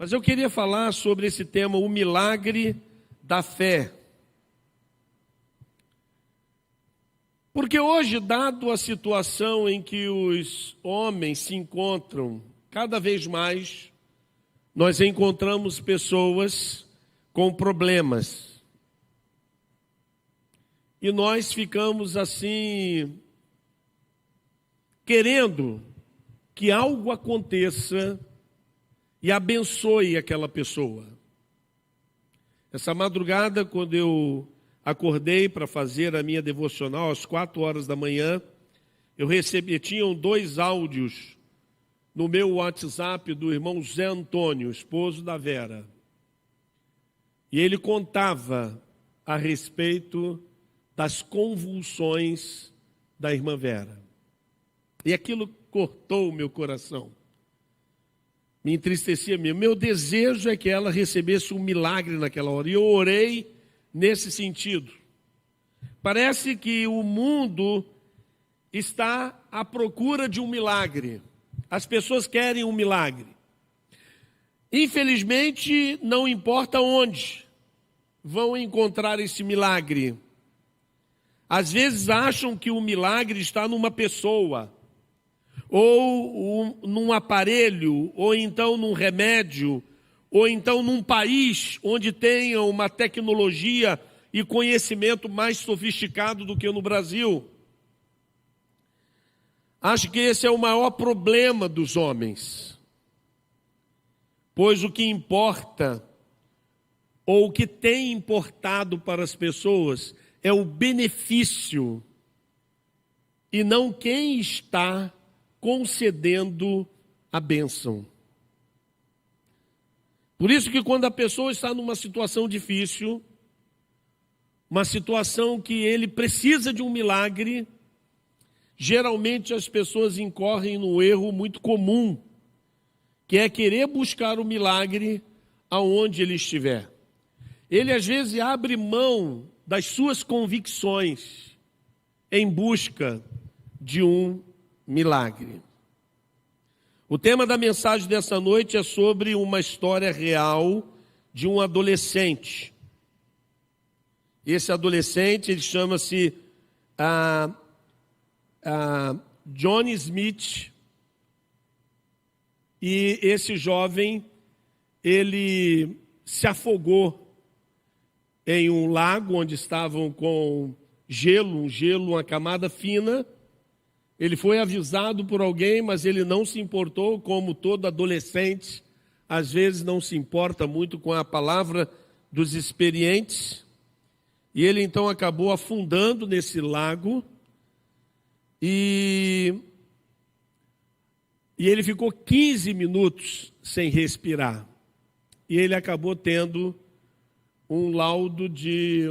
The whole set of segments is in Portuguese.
Mas eu queria falar sobre esse tema, o milagre da fé. Porque hoje, dado a situação em que os homens se encontram, cada vez mais nós encontramos pessoas com problemas. E nós ficamos assim, querendo que algo aconteça e abençoe aquela pessoa. Essa madrugada, quando eu acordei para fazer a minha devocional às 4 da manhã, tinham 2 áudios no meu WhatsApp do irmão Zé Antônio, esposo da Vera. E ele contava a respeito das convulsões da irmã Vera. E aquilo cortou o meu coração. Me entristecia mesmo. Meu desejo é que ela recebesse um milagre naquela hora. E eu orei nesse sentido. Parece que o mundo está à procura de um milagre. As pessoas querem um milagre. Infelizmente, não importa onde vão encontrar esse milagre. Às vezes acham que o milagre está numa pessoa, ou num aparelho, ou então num remédio, ou então num país onde tenha uma tecnologia e conhecimento mais sofisticado do que no Brasil. Acho que esse é o maior problema dos homens. Pois o que importa, ou o que tem importado para as pessoas, é o benefício, e não quem está concedendo a bênção. Por isso que quando a pessoa está numa situação difícil, uma situação que ele precisa de um milagre, geralmente as pessoas incorrem num erro muito comum, que é querer buscar o milagre aonde ele estiver. Ele às vezes abre mão das suas convicções em busca de um milagre. O tema da mensagem dessa noite é sobre uma história real de um adolescente. Esse adolescente, ele chama-se John Smith. E esse jovem, ele se afogou em um lago onde estavam com gelo, uma camada fina. Ele foi avisado por alguém, mas ele não se importou, como todo adolescente, às vezes não se importa muito com a palavra dos experientes. E ele então acabou afundando nesse lago e ele ficou 15 minutos sem respirar. E ele acabou tendo um laudo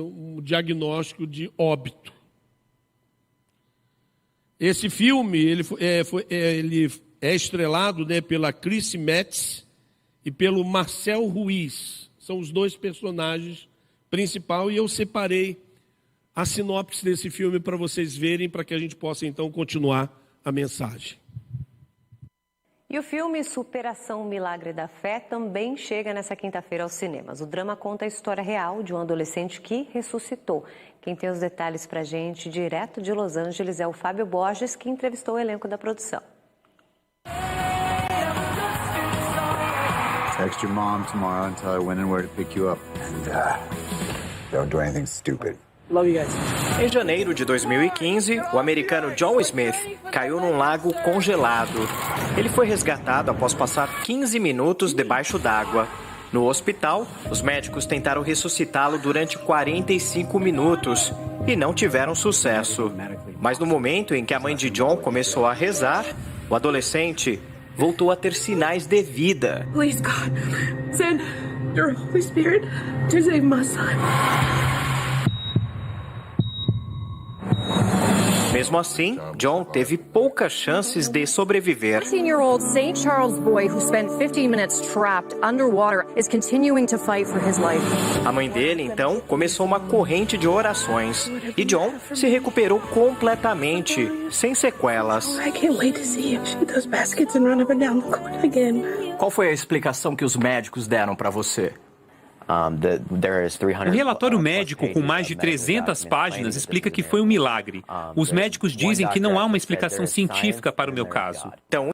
um diagnóstico de óbito. Esse filme ele é estrelado, pela Chris Metz e pelo Marcel Ruiz. São os 2 personagens principais, e eu separei a sinopse desse filme para vocês verem, para que a gente possa então continuar a mensagem. E o filme Superação Milagre da Fé também chega nessa quinta-feira aos cinemas. O drama conta a história real de um adolescente que ressuscitou. Quem tem os detalhes pra gente, direto de Los Angeles, é o Fábio Borges, que entrevistou o elenco da produção. Text your mom tomorrow and tell her when and where to pick you up. And don't do anything stupid. Love you guys. Em janeiro de 2015, o americano John Smith caiu num lago congelado. Ele foi resgatado após passar 15 minutos debaixo d'água. No hospital, os médicos tentaram ressuscitá-lo durante 45 minutos e não tiveram sucesso. Mas no momento em que a mãe de John começou a rezar, o adolescente voltou a ter sinais de vida. Please, God, send your Holy Spirit to save my son. Mesmo assim, John teve poucas chances de sobreviver. 14-year-old St. Charles boy who spent 15 minutes trapped underwater is continuing to fight for his life. A mãe dele, então, começou uma corrente de orações. E John se recuperou completamente, sem sequelas. I can't wait to see him shoot those baskets and run up and down the court again. Qual foi a explicação que os médicos deram para você? O relatório médico com mais de 300 páginas explica que foi um milagre. Os médicos dizem que não há uma explicação científica para o meu caso. Então,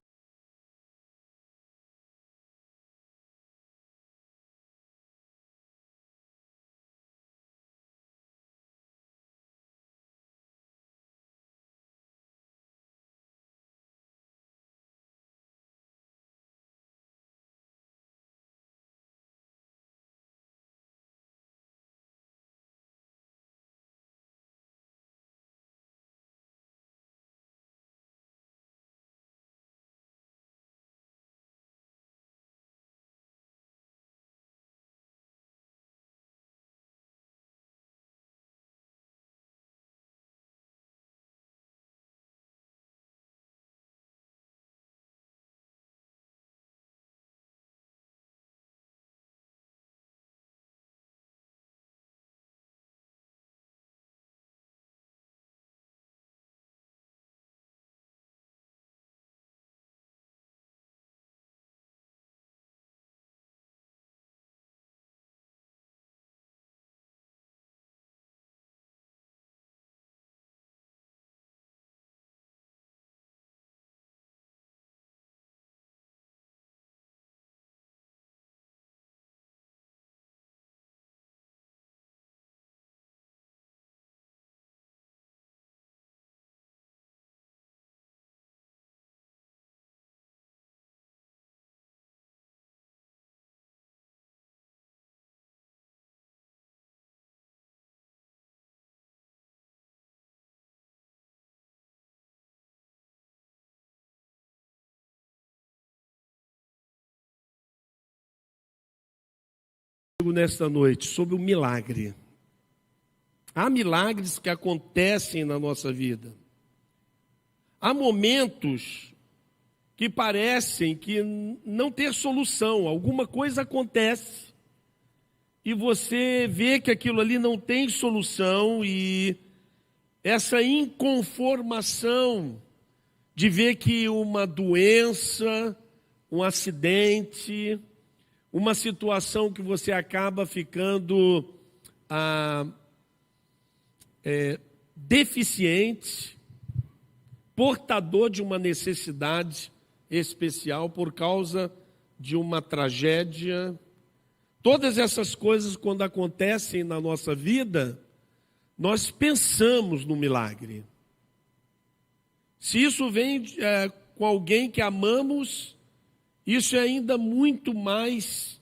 nesta noite sobre o milagre. Há milagres que acontecem na nossa vida. Há momentos que parecem que não ter solução. Alguma coisa acontece e você vê que aquilo ali não tem solução, e essa inconformação de ver que uma doença, um acidente, uma situação que você acaba ficando deficiente, portador de uma necessidade especial por causa de uma tragédia. Todas essas coisas, quando acontecem na nossa vida, nós pensamos no milagre. Se isso vem com alguém que amamos, isso é ainda muito mais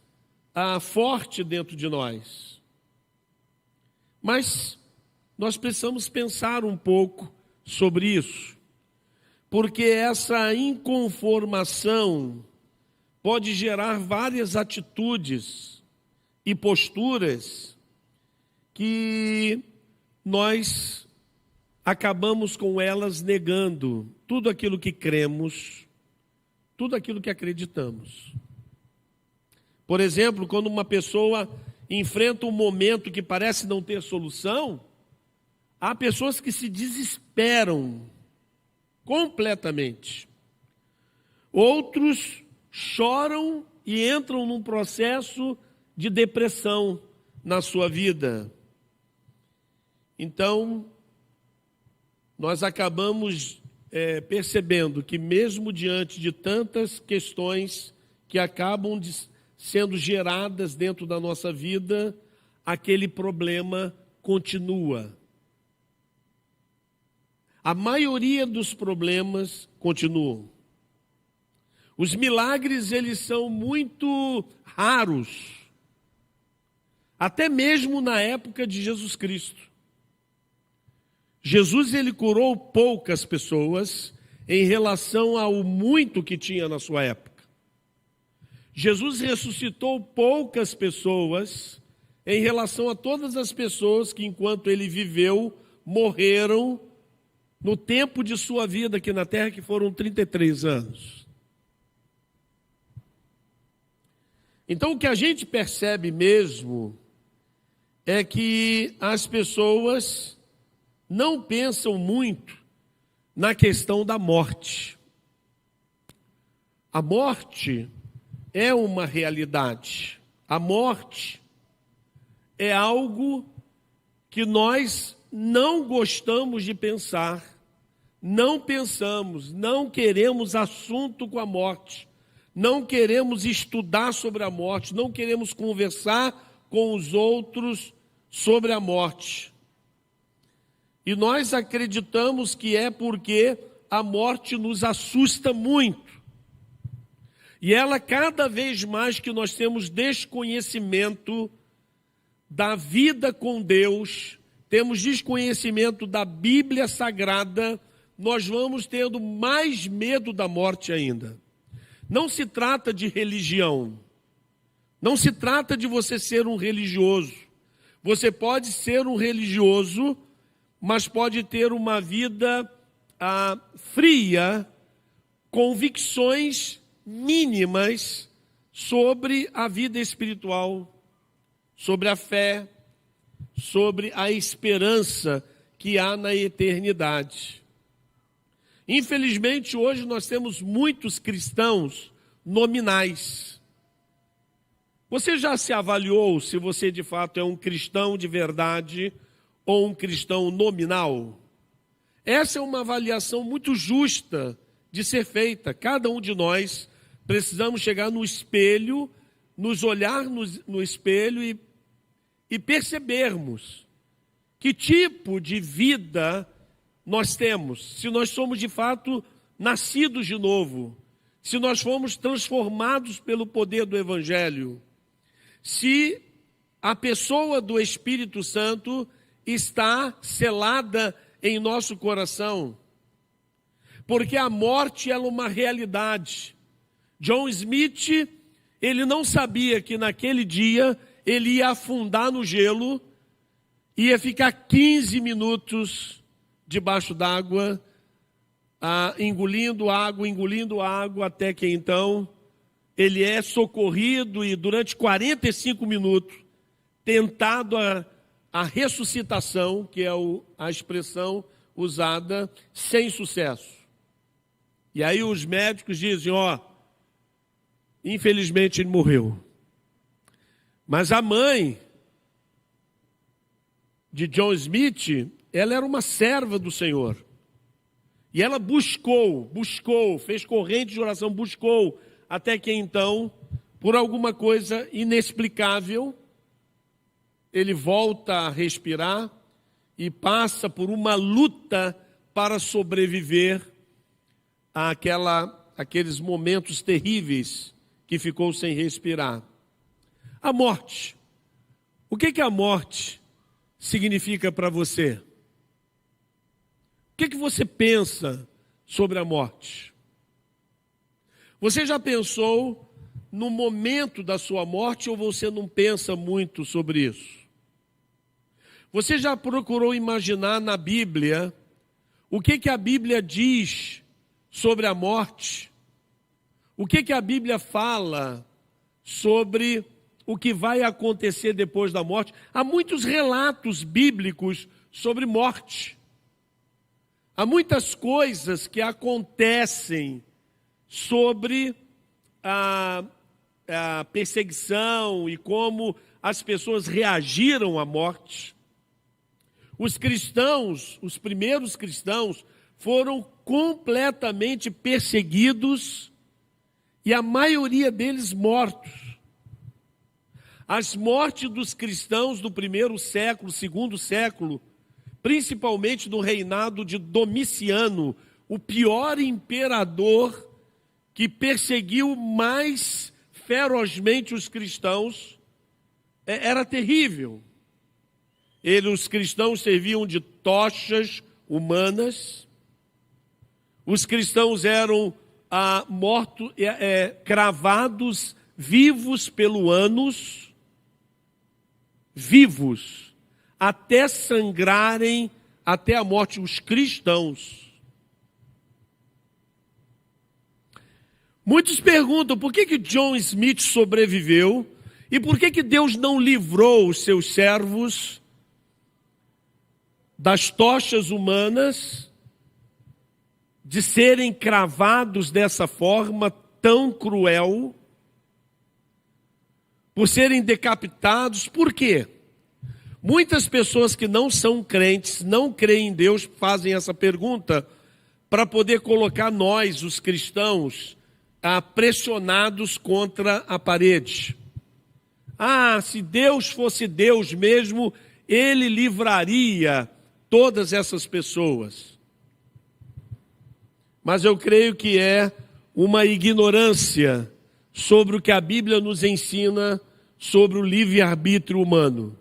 forte dentro de nós. Mas nós precisamos pensar um pouco sobre isso, porque essa inconformação pode gerar várias atitudes e posturas que nós acabamos com elas negando tudo aquilo que cremos, tudo aquilo que acreditamos. Por exemplo, quando uma pessoa enfrenta um momento que parece não ter solução, há pessoas que se desesperam completamente. Outros choram e entram num processo de depressão na sua vida. Então, nós acabamos percebendo que mesmo diante de tantas questões que acabam sendo geradas dentro da nossa vida, aquele problema continua. A maioria dos problemas continuam. Os milagres, eles são muito raros, até mesmo na época de Jesus Cristo. Jesus, ele curou poucas pessoas em relação ao muito que tinha na sua época. Jesus ressuscitou poucas pessoas em relação a todas as pessoas que, enquanto ele viveu, morreram no tempo de sua vida aqui na terra, que foram 33 anos. Então, o que a gente percebe mesmo é que as pessoas não pensam muito na questão da morte. A morte é uma realidade. A morte é algo que nós não gostamos de pensar, não pensamos, não queremos assunto com a morte, não queremos estudar sobre a morte, não queremos conversar com os outros sobre a morte. E nós acreditamos que é porque a morte nos assusta muito. E ela, cada vez mais que nós temos desconhecimento da vida com Deus, temos desconhecimento da Bíblia Sagrada, nós vamos tendo mais medo da morte ainda. Não se trata de religião, não se trata de você ser um religioso. Você pode ser um religioso, mas pode ter uma vida fria, convicções mínimas sobre a vida espiritual, sobre a fé, sobre a esperança que há na eternidade. Infelizmente, hoje nós temos muitos cristãos nominais. Você já se avaliou se você de fato é um cristão de verdade ou um cristão nominal? Essa é uma avaliação muito justa de ser feita. Cada um de nós precisamos chegar no espelho, nos olhar no espelho e percebermos que tipo de vida nós temos, se nós somos de fato nascidos de novo, se nós fomos transformados pelo poder do Evangelho, se a pessoa do Espírito Santo está selada em nosso coração, porque a morte é uma realidade. John Smith, ele não sabia que naquele dia ele ia afundar no gelo, ia ficar 15 minutos debaixo d'água, engolindo água, até que então ele é socorrido e durante 45 minutos, tentado a ressuscitação, que é a expressão usada, sem sucesso. E aí os médicos dizem, infelizmente ele morreu. Mas a mãe de John Smith, ela era uma serva do Senhor. E ela buscou, fez corrente de oração, buscou, até que então, por alguma coisa inexplicável, ele volta a respirar e passa por uma luta para sobreviver àqueles momentos terríveis que ficou sem respirar. A morte. O que a morte significa para você? O que você pensa sobre a morte? Você já pensou no momento da sua morte ou você não pensa muito sobre isso? Você já procurou imaginar na Bíblia o que a Bíblia diz sobre a morte? O que a Bíblia fala sobre o que vai acontecer depois da morte? Há muitos relatos bíblicos sobre morte. Há muitas coisas que acontecem sobre a perseguição e como as pessoas reagiram à morte. Os cristãos, os primeiros cristãos, foram completamente perseguidos e a maioria deles mortos. As mortes dos cristãos do primeiro século, segundo século, principalmente no reinado de Domiciano, o pior imperador que perseguiu mais ferozmente os cristãos, era terrível. Os cristãos serviam de tochas humanas, os cristãos eram mortos, cravados vivos pelo ânus, vivos, até sangrarem até a morte, os cristãos. Muitos perguntam por que John Smith sobreviveu e por que Deus não livrou os seus servos das tochas humanas, de serem cravados dessa forma tão cruel, por serem decapitados. Por quê? Muitas pessoas que não são crentes, não creem em Deus, fazem essa pergunta para poder colocar nós, os cristãos, pressionados contra a parede. Se Deus fosse Deus mesmo, Ele livraria todas essas pessoas. Mas eu creio que é uma ignorância sobre o que a Bíblia nos ensina sobre o livre-arbítrio humano.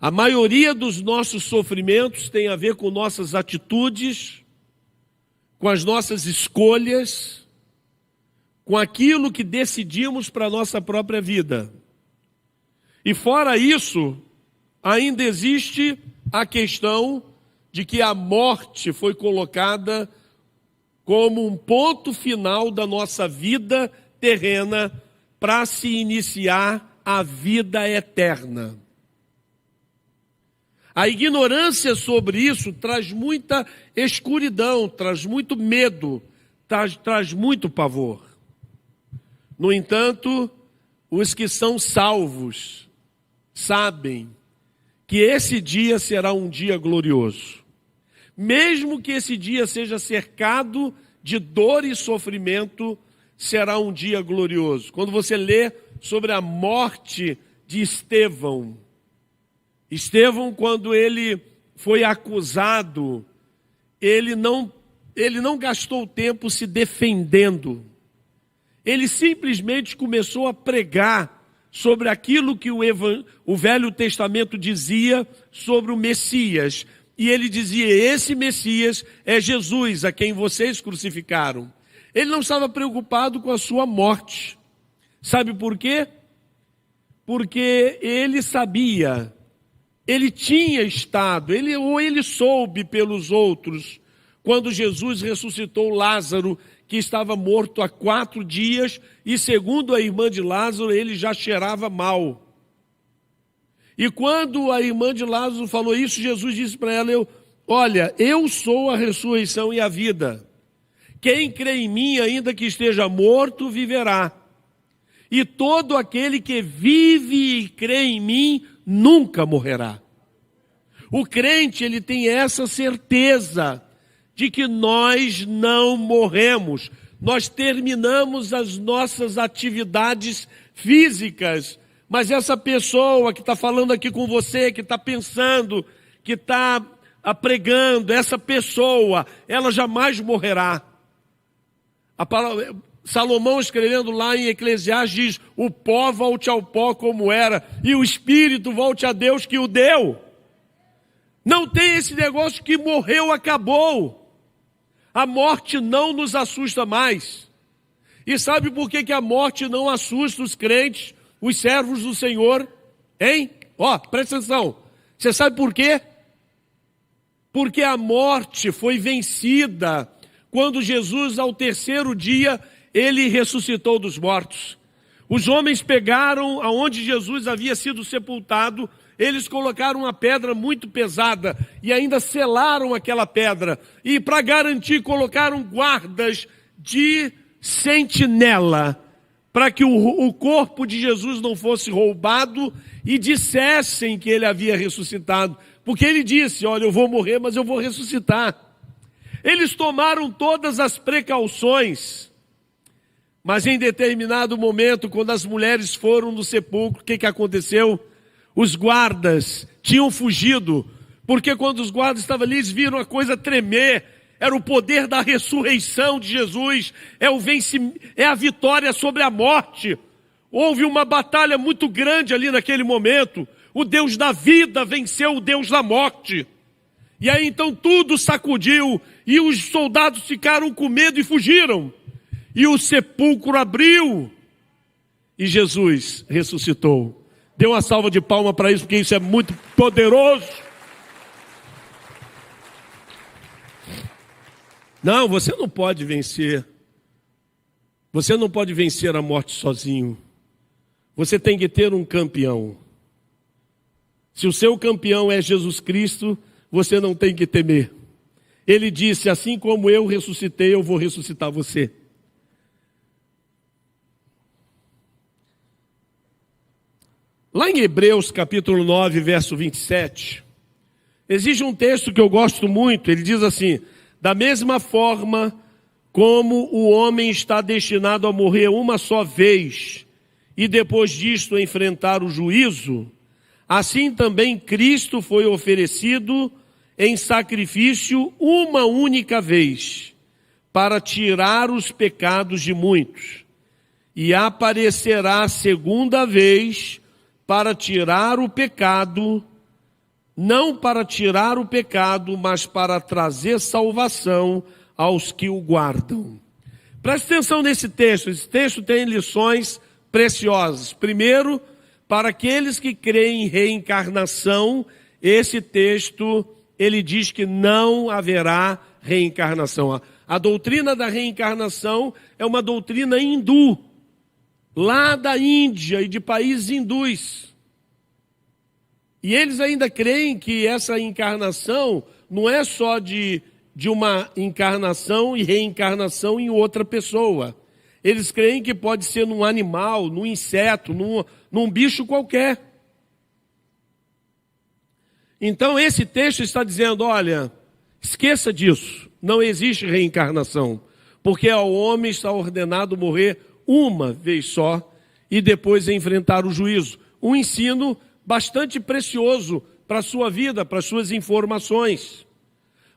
A maioria dos nossos sofrimentos tem a ver com nossas atitudes, com as nossas escolhas, com aquilo que decidimos para a nossa própria vida. E fora isso, ainda existe a questão de que a morte foi colocada como um ponto final da nossa vida terrena para se iniciar a vida eterna. A ignorância sobre isso traz muita escuridão, traz muito medo, traz muito pavor. No entanto, os que são salvos sabem que esse dia será um dia glorioso. Mesmo que esse dia seja cercado de dor e sofrimento, será um dia glorioso. Quando você lê sobre a morte de Estevão, quando ele foi acusado, ele não gastou tempo se defendendo. Ele simplesmente começou a pregar sobre aquilo que o Velho Testamento dizia sobre o Messias. E ele dizia: esse Messias é Jesus, a quem vocês crucificaram. Ele não estava preocupado com a sua morte. Sabe por quê? Porque ele sabia, ele tinha estado, ele soube pelos outros, quando Jesus ressuscitou Lázaro, que estava morto há 4 dias, e segundo a irmã de Lázaro, ele já cheirava mal. E quando a irmã de Lázaro falou isso, Jesus disse para ela: olha, eu sou a ressurreição e a vida. Quem crê em mim, ainda que esteja morto, viverá. E todo aquele que vive e crê em mim, nunca morrerá. O crente, ele tem essa certeza de que nós não morremos. Nós terminamos as nossas atividades físicas, mas essa pessoa que está falando aqui com você, que está pensando, que está pregando, essa pessoa, ela jamais morrerá. Salomão, escrevendo lá em Eclesiastes, diz: o pó volte ao pó como era, e o espírito volte a Deus que o deu. Não tem esse negócio que morreu, acabou. A morte não nos assusta mais. E sabe por que a morte não assusta os crentes, os servos do Senhor? Hein? Presta atenção. Você sabe por quê? Porque a morte foi vencida quando Jesus, ao 3º dia, ele ressuscitou dos mortos. Os homens pegaram aonde Jesus havia sido sepultado, eles colocaram uma pedra muito pesada e ainda selaram aquela pedra. E para garantir, colocaram guardas de sentinela, para que o corpo de Jesus não fosse roubado e dissessem que ele havia ressuscitado. Porque ele disse: olha, eu vou morrer, mas eu vou ressuscitar. Eles tomaram todas as precauções, mas em determinado momento, quando as mulheres foram no sepulcro, o que aconteceu? Os guardas tinham fugido, porque quando os guardas estavam ali, eles viram a coisa tremer. Era o poder da ressurreição de Jesus, é a vitória sobre a morte. Houve uma batalha muito grande ali naquele momento. O Deus da vida venceu o Deus da morte. E aí então tudo sacudiu, e os soldados ficaram com medo e fugiram. E o sepulcro abriu, e Jesus ressuscitou. Dê uma salva de palmas para isso, porque isso é muito poderoso. Não, você não pode vencer. Você não pode vencer a morte sozinho. Você tem que ter um campeão. Se o seu campeão é Jesus Cristo, você não tem que temer. Ele disse, assim como eu ressuscitei, eu vou ressuscitar você. Lá em Hebreus capítulo 9, verso 27, existe um texto que eu gosto muito, ele diz assim: da mesma forma como o homem está destinado a morrer uma só vez, e depois disto enfrentar o juízo, assim também Cristo foi oferecido em sacrifício uma única vez, para tirar os pecados de muitos, e aparecerá segunda vez para tirar o pecado, não para tirar o pecado, mas para trazer salvação aos que o guardam. Preste atenção nesse texto. Esse texto tem lições preciosas. Primeiro, para aqueles que creem em reencarnação, esse texto, ele diz que não haverá reencarnação. A doutrina da reencarnação é uma doutrina hindu, lá da Índia e de países hindus. E eles ainda creem que essa encarnação não é só de uma encarnação e reencarnação em outra pessoa. Eles creem que pode ser num animal, num inseto, num bicho qualquer. Então esse texto está dizendo, olha, esqueça disso, não existe reencarnação, porque ao homem está ordenado morrer uma vez só e depois enfrentar o juízo. Um ensino bastante precioso para a sua vida, para as suas informações.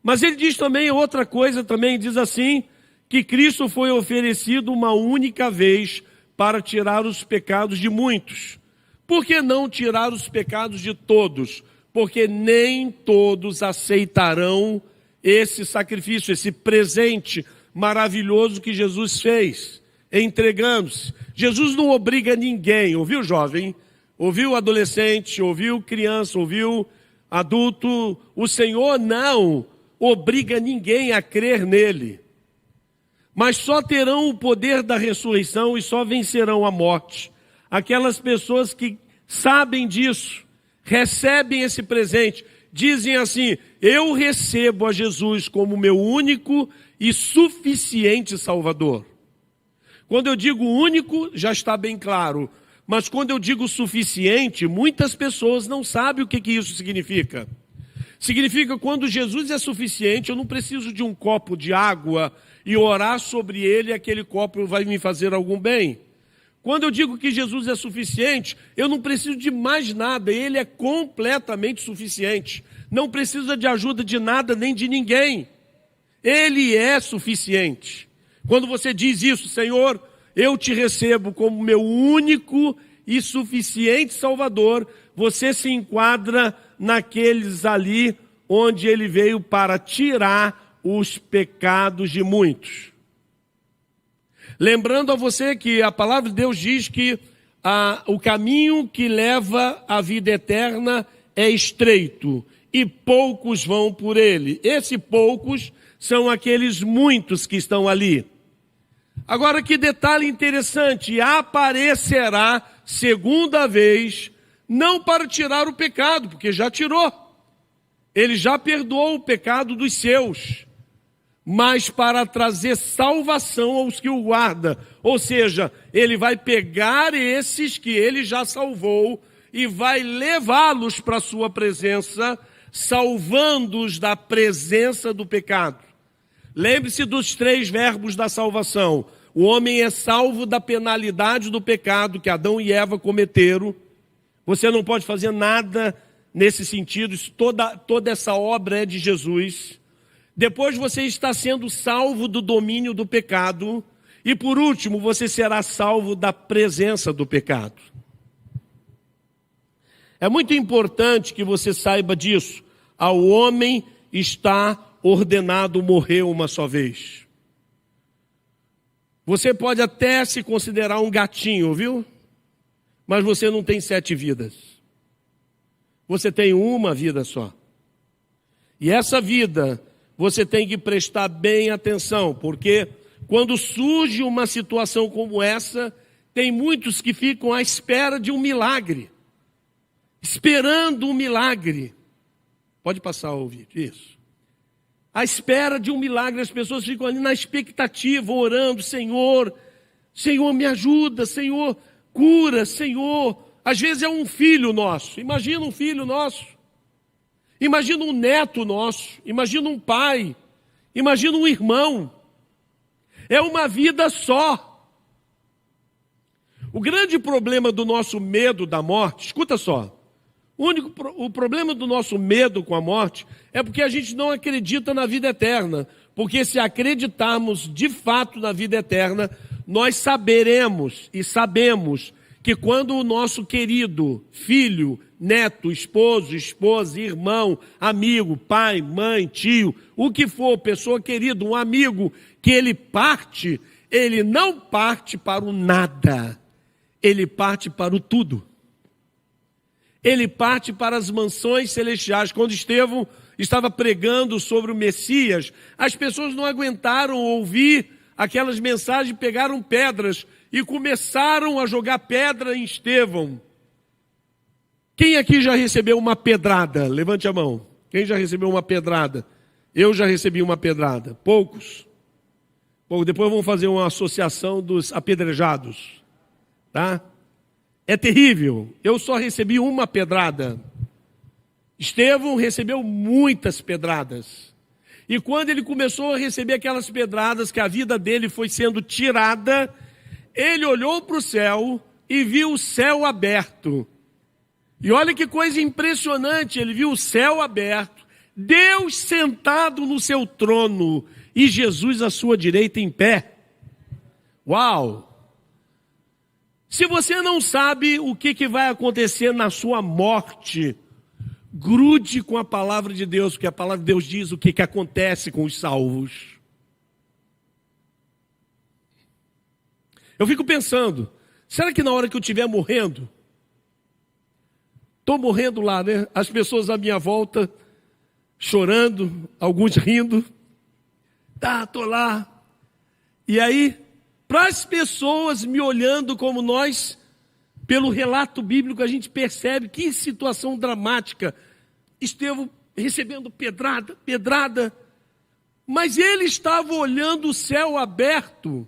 Mas ele diz também outra coisa, também diz assim, que Cristo foi oferecido uma única vez para tirar os pecados de muitos. Por que não tirar os pecados de todos? Porque nem todos aceitarão esse sacrifício, esse presente maravilhoso que Jesus fez, entregando-se. Jesus não obriga ninguém, ouviu, jovem? Ouviu, adolescente? Ouviu, criança? Ouviu, adulto? O Senhor não obriga ninguém a crer nele. Mas só terão o poder da ressurreição e só vencerão a morte aquelas pessoas que sabem disso, recebem esse presente, dizem assim: eu recebo a Jesus como meu único e suficiente Salvador. Quando eu digo único, já está bem claro, mas quando eu digo suficiente, muitas pessoas não sabem o que isso significa. Significa quando Jesus é suficiente, eu não preciso de um copo de água e orar sobre ele, aquele copo vai me fazer algum bem. Quando eu digo que Jesus é suficiente, eu não preciso de mais nada, ele é completamente suficiente. Não precisa de ajuda de nada nem de ninguém. Ele é suficiente. Quando você diz isso, Senhor, eu te recebo como meu único e suficiente Salvador, você se enquadra naqueles ali onde ele veio para tirar os pecados de muitos. Lembrando a você que a palavra de Deus diz que o caminho que leva à vida eterna é estreito e poucos vão por ele. Esses poucos são aqueles muitos que estão ali. Agora, que detalhe interessante: aparecerá segunda vez, não para tirar o pecado, porque já tirou. Ele já perdoou o pecado dos seus, mas para trazer salvação aos que o guardam. Ou seja, ele vai pegar esses que ele já salvou e vai levá-los para a sua presença, salvando-os da presença do pecado. Lembre-se dos 3 verbos da salvação. O homem é salvo da penalidade do pecado que Adão e Eva cometeram. Você não pode fazer nada nesse sentido, toda essa obra é de Jesus. Depois você está sendo salvo do domínio do pecado. E por último, você será salvo da presença do pecado. É muito importante que você saiba disso. Ao homem está ordenado morrer uma só vez. Você pode até se considerar um gatinho, viu? Mas você não tem 7 vidas. Você tem uma vida só. E essa vida, você tem que prestar bem atenção, porque quando surge uma situação como essa, tem muitos que ficam à espera de um milagre. Esperando um milagre. Pode passar o vídeo, isso. À espera de um milagre, as pessoas ficam ali na expectativa, orando, Senhor, Senhor me ajuda, Senhor cura, Senhor. Às vezes é um filho nosso, imagina um filho nosso, imagina um neto nosso, imagina um pai, imagina um irmão. É uma vida só. O grande problema do nosso medo da morte, escuta só, o problema do nosso medo com a morte é porque a gente não acredita na vida eterna. Porque se acreditarmos de fato na vida eterna, nós saberemos e sabemos que quando o nosso querido filho, neto, esposo, esposa, irmão, amigo, pai, mãe, tio, o que for, pessoa querida, um amigo, que ele parte, ele não parte para o nada, ele parte para o tudo. Ele parte para as mansões celestiais. Quando Estevão estava pregando sobre o Messias, as pessoas não aguentaram ouvir aquelas mensagens, pegaram pedras e começaram a jogar pedra em Estevão. Quem aqui já recebeu uma pedrada? Levante a mão. Quem já recebeu uma pedrada? Eu já recebi uma pedrada. Poucos. Depois vamos fazer uma associação dos apedrejados. Tá? É terrível. Eu só recebi uma pedrada. Estevão recebeu muitas pedradas. E quando ele começou a receber aquelas pedradas, que a vida dele foi sendo tirada, ele olhou para o céu e viu o céu aberto. E olha que coisa impressionante, ele viu o céu aberto, Deus sentado no seu trono e Jesus à sua direita em pé. Uau! Se você não sabe o que vai acontecer na sua morte, grude com a palavra de Deus, porque a palavra de Deus diz o que acontece com os salvos. Eu fico pensando, será que na hora que eu estiver morrendo, estou morrendo lá, né? As pessoas à minha volta chorando, alguns rindo, estou lá. E aí, para as pessoas me olhando como nós, pelo relato bíblico, a gente percebe que situação dramática. Estevão recebendo pedrada, mas ele estava olhando o céu aberto.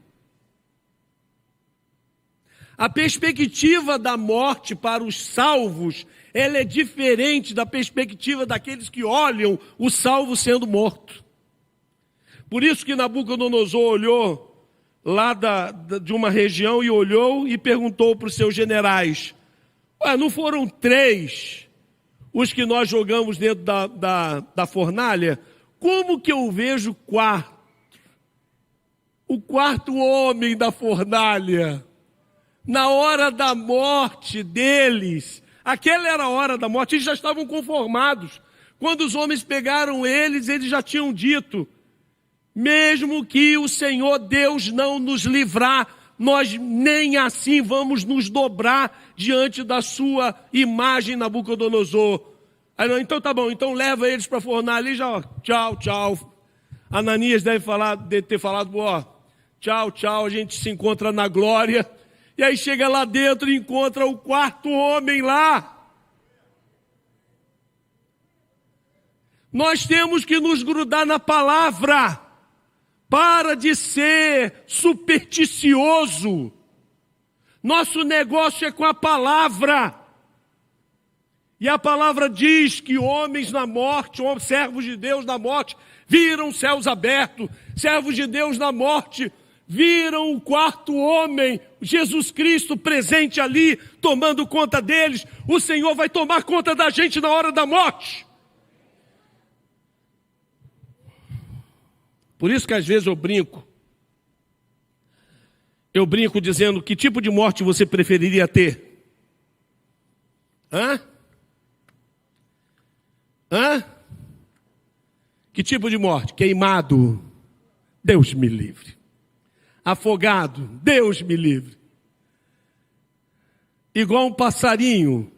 A perspectiva da morte para os salvos, ela é diferente da perspectiva daqueles que olham o salvo sendo morto. Por isso que Nabucodonosor olhou lá de uma região e olhou e perguntou para os seus generais: não foram 3 os que nós jogamos dentro da fornalha? Como que eu vejo 4? O 4º homem da fornalha, na hora da morte deles, aquela era a hora da morte, eles já estavam conformados. Quando os homens pegaram eles já tinham dito: mesmo que o Senhor Deus não nos livrar, nós nem assim vamos nos dobrar diante da sua imagem, Nabucodonosor. Aí, então tá bom, então leva eles para a fornalha e já, tchau. Ananias deve ter falado, tchau, a gente se encontra na glória. E aí chega lá dentro e encontra o 4º homem lá. Nós temos que nos grudar na palavra. Para de ser supersticioso. Nosso negócio é com a palavra. E a palavra diz que homens na morte, servos de Deus na morte, viram céus abertos. Servos de Deus na morte viram o 4º homem, Jesus Cristo, presente ali, tomando conta deles. O Senhor vai tomar conta da gente na hora da morte. Por isso que às vezes eu brinco dizendo: que tipo de morte você preferiria ter? Que tipo de morte? Queimado? Deus me livre. Afogado? Deus me livre. igual um passarinho.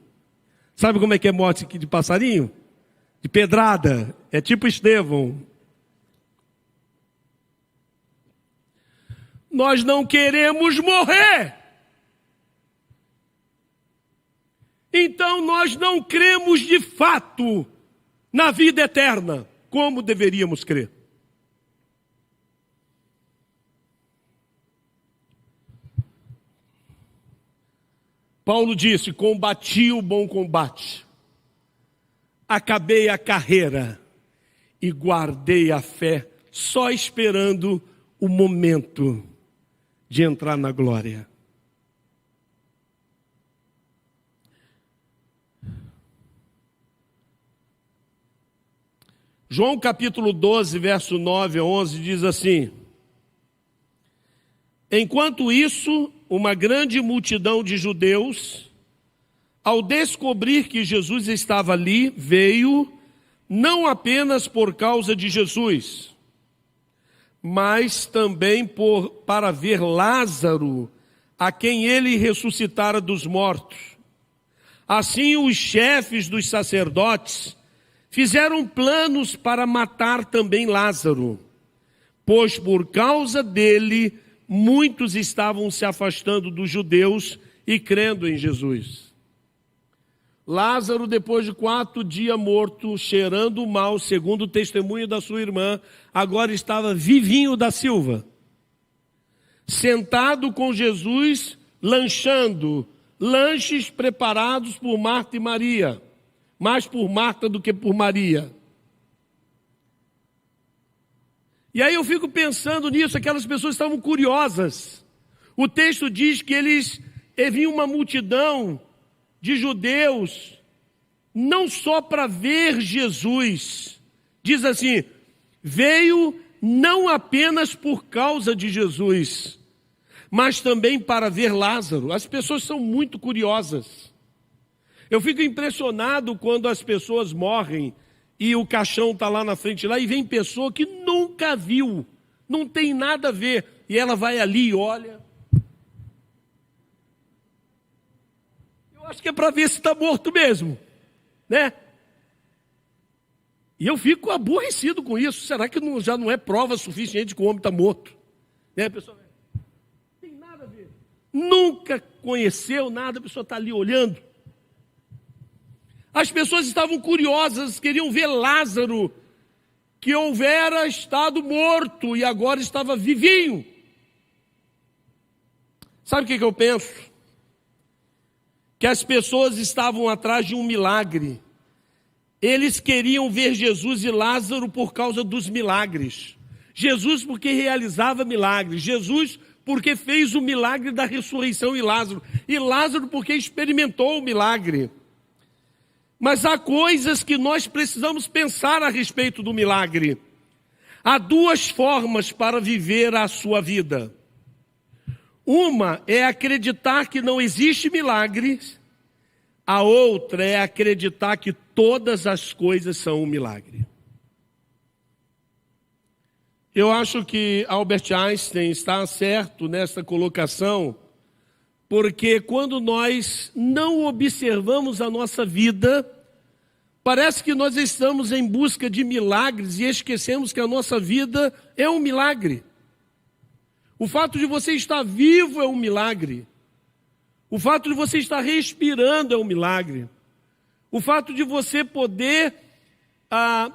Sabe como é que é morte de passarinho? De pedrada. É tipo Estevão. Nós não queremos morrer. Então nós não cremos de fato na vida eterna, como deveríamos crer. Paulo disse: combati o bom combate, acabei a carreira e guardei a fé, só esperando o momento de entrar na glória. João capítulo 12, verso 9 a 11 diz assim: enquanto isso, uma grande multidão de judeus, ao descobrir que Jesus estava ali, veio não apenas por causa de Jesus, mas também para ver Lázaro, a quem ele ressuscitara dos mortos. Assim, os chefes dos sacerdotes fizeram planos para matar também Lázaro, pois por causa dele muitos estavam se afastando dos judeus e crendo em Jesus. Lázaro, depois de 4 dias morto, cheirando mal, segundo o testemunho da sua irmã, agora estava vivinho da Silva, sentado com Jesus, lanchando lanches preparados por Marta e Maria, mais por Marta do que por Maria. E aí eu fico pensando nisso, aquelas pessoas estavam curiosas. O texto diz que havia uma multidão de judeus, não só para ver Jesus, diz assim, veio não apenas por causa de Jesus, mas também para ver Lázaro. As pessoas são muito curiosas. Eu fico impressionado quando as pessoas morrem e o caixão está lá na frente, lá, e vem pessoa que nunca viu, não tem nada a ver, e ela vai ali e olha. Eu acho que é para ver se está morto mesmo, né? E eu fico aborrecido com isso. Será que já não é prova suficiente que o homem está morto? Né, pessoal? Não tem nada a ver. Nunca conheceu nada, a pessoa está ali olhando. As pessoas estavam curiosas, queriam ver Lázaro, que houvera estado morto e agora estava vivinho. Sabe o que eu penso? Que as pessoas estavam atrás de um milagre. Eles queriam ver Jesus e Lázaro por causa dos milagres. Jesus porque realizava milagres. Jesus porque fez o milagre da ressurreição e Lázaro porque experimentou o milagre. Mas há coisas que nós precisamos pensar a respeito do milagre. Há 2 formas para viver a sua vida. Uma é acreditar que não existe milagre. A outra é acreditar que todas as coisas são um milagre. Eu acho que Albert Einstein está certo nessa colocação, porque quando nós não observamos a nossa vida, parece que nós estamos em busca de milagres e esquecemos que a nossa vida é um milagre. O fato de você estar vivo é um milagre. O fato de você estar respirando é um milagre. O fato de você poder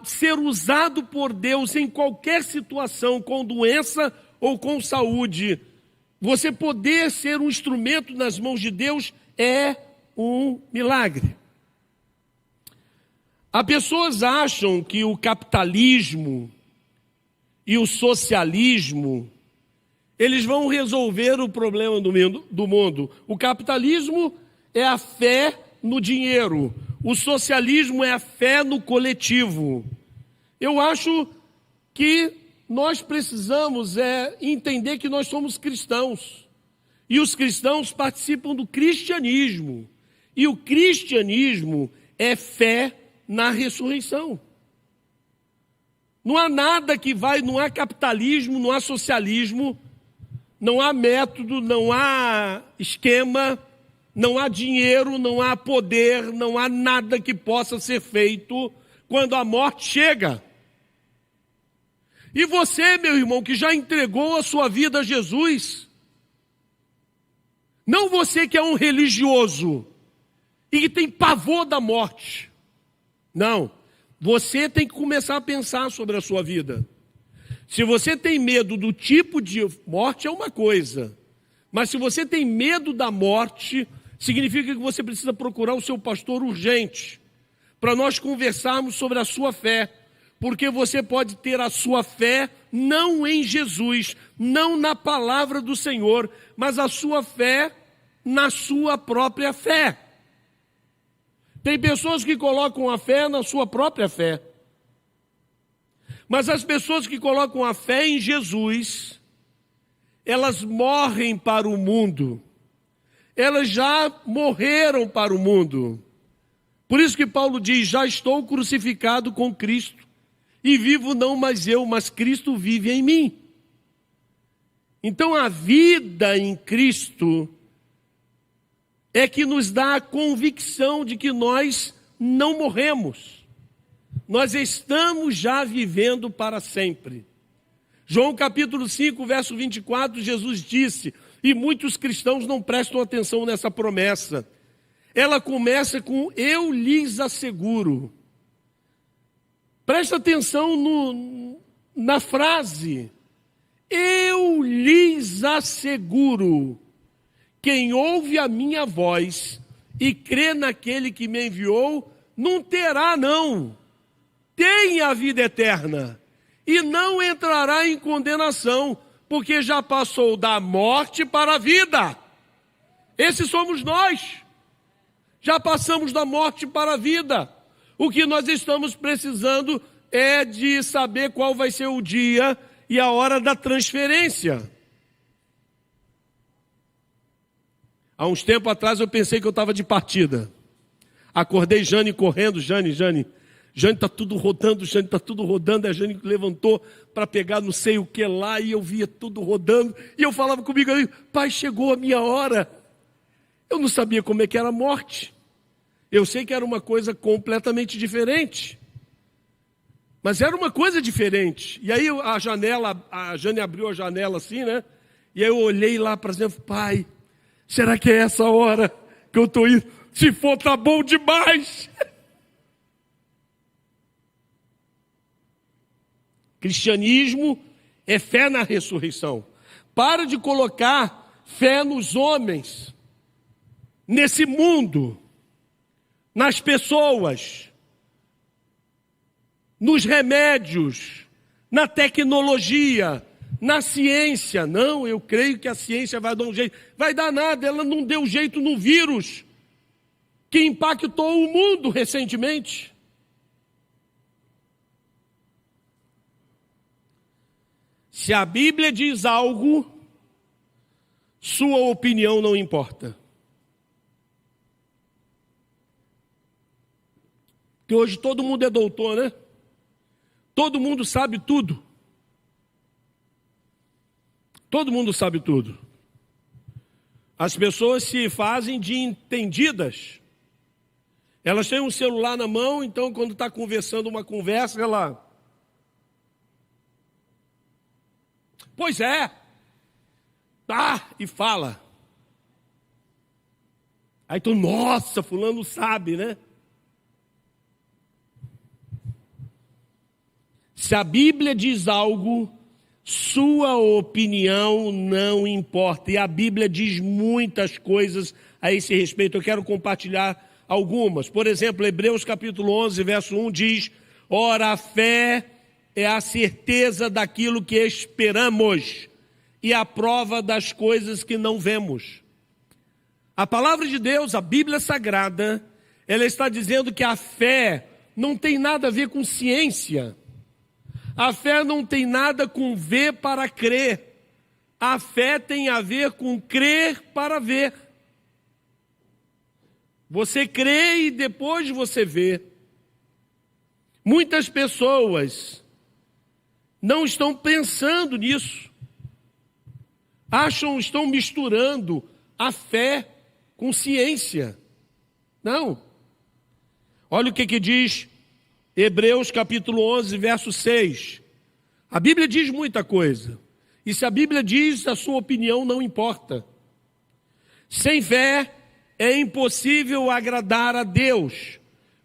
ser usado por Deus em qualquer situação, com doença ou com saúde, você poder ser um instrumento nas mãos de Deus é um milagre. As pessoas acham que o capitalismo e o socialismo, eles vão resolver o problema do mundo. O capitalismo é a fé no dinheiro. O socialismo é a fé no coletivo. Eu acho que nós precisamos entender que nós somos cristãos. E os cristãos participam do cristianismo. E o cristianismo é fé na ressurreição. Não há nada que não há capitalismo, não há socialismo, não há método, não há esquema, não há dinheiro, não há poder, não há nada que possa ser feito quando a morte chega. E você, meu irmão, que já entregou a sua vida a Jesus, não você que é um religioso e que tem pavor da morte, não, você tem que começar a pensar sobre a sua vida. Se você tem medo do tipo de morte, é uma coisa, mas se você tem medo da morte, significa que você precisa procurar o seu pastor urgente, para nós conversarmos sobre a sua fé, porque você pode ter a sua fé não em Jesus, não na palavra do Senhor, mas a sua fé na sua própria fé. Tem pessoas que colocam a fé na sua própria fé, mas as pessoas que colocam a fé em Jesus, elas morrem para o mundo. Elas já morreram para o mundo. Por isso que Paulo diz, já estou crucificado com Cristo, e vivo não mais eu, mas Cristo vive em mim. Então a vida em Cristo é que nos dá a convicção de que nós não morremos. Nós estamos já vivendo para sempre. João capítulo 5, verso 24, Jesus disse, e muitos cristãos não prestam atenção nessa promessa. Ela começa com, eu lhes asseguro. Presta atenção na frase. Eu lhes asseguro. Quem ouve a minha voz e crê naquele que me enviou, não terá não. Tem a vida eterna. E não entrará em condenação, porque já passou da morte para a vida. Esses somos nós. Já passamos da morte para a vida. O que nós estamos precisando é de saber qual vai ser o dia e a hora da transferência. Há uns tempos atrás eu pensei que eu estava de partida. Acordei Jane correndo, Jane está tudo rodando, a Jane levantou para pegar não sei o que lá, e eu via tudo rodando, e eu falava comigo, pai, chegou a minha hora. Eu não sabia como é que era a morte. Eu sei que era uma coisa completamente diferente. Mas era uma coisa diferente. E aí a Jane abriu a janela assim, né? E aí eu olhei lá para dentro, pai, será que é essa hora que eu estou indo? Se for, tá bom demais. Cristianismo é fé na ressurreição. Para de colocar fé nos homens, nesse mundo, nas pessoas, nos remédios, na tecnologia, na ciência. Não, eu creio que a ciência vai dar um jeito. Vai dar nada, ela não deu jeito no vírus que impactou o mundo recentemente. Se a Bíblia diz algo, sua opinião não importa. Porque hoje todo mundo é doutor, né? Todo mundo sabe tudo. Todo mundo sabe tudo. As pessoas se fazem de entendidas. Elas têm um celular na mão, então quando está conversando uma conversa, ela... Pois é. E fala. Aí tu, nossa, fulano sabe, né? Se a Bíblia diz algo, sua opinião não importa. E a Bíblia diz muitas coisas a esse respeito. Eu quero compartilhar algumas. Por exemplo, Hebreus capítulo 11, verso 1 diz, ora, a fé é a certeza daquilo que esperamos e a prova das coisas que não vemos. A palavra de Deus, a Bíblia Sagrada, ela está dizendo que a fé não tem nada a ver com ciência. A fé não tem nada com ver para crer. A fé tem a ver com crer para ver. Você crê e depois você vê. Muitas pessoas não estão pensando nisso. Estão misturando a fé com ciência. Não. Olha o que diz Hebreus capítulo 11, verso 6. A Bíblia diz muita coisa. E se a Bíblia diz, a sua opinião não importa. Sem fé é impossível agradar a Deus,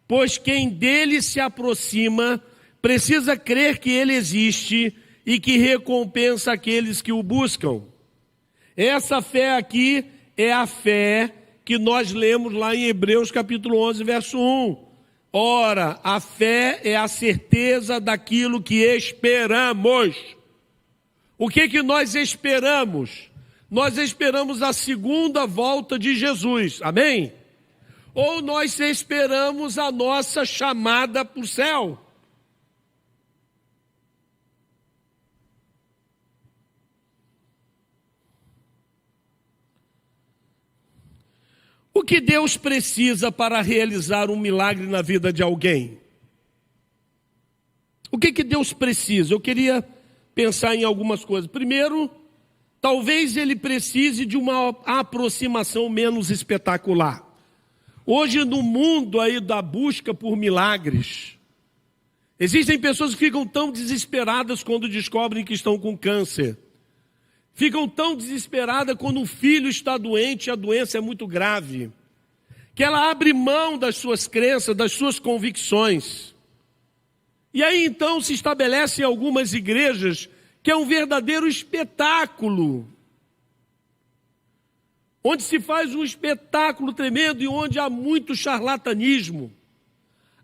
pois quem dele se aproxima precisa crer que ele existe e que recompensa aqueles que o buscam. Essa fé aqui é a fé que nós lemos lá em Hebreus capítulo 11, verso 1. Ora, a fé é a certeza daquilo que esperamos. O que nós esperamos? Nós esperamos a segunda volta de Jesus, amém? Ou nós esperamos a nossa chamada para o céu? O que Deus precisa para realizar um milagre na vida de alguém? O que Deus precisa? Eu queria pensar em algumas coisas. Primeiro, talvez ele precise de uma aproximação menos espetacular. Hoje, no mundo aí da busca por milagres, existem pessoas que ficam tão desesperadas quando descobrem que estão com câncer. Ficam tão desesperadas quando um filho está doente e a doença é muito grave, que ela abre mão das suas crenças, das suas convicções. E aí então se estabelece em algumas igrejas que é um verdadeiro espetáculo, onde se faz um espetáculo tremendo e onde há muito charlatanismo,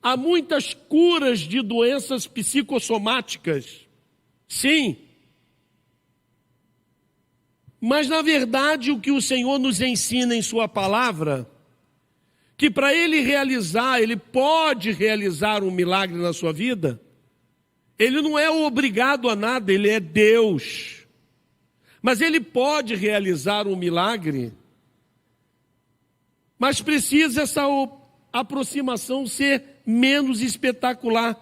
há muitas curas de doenças psicossomáticas. Sim. Mas, na verdade, o que o Senhor nos ensina em sua palavra, que para Ele realizar, Ele pode realizar um milagre na sua vida, Ele não é obrigado a nada, Ele é Deus. Mas Ele pode realizar um milagre, mas precisa essa aproximação ser menos espetacular.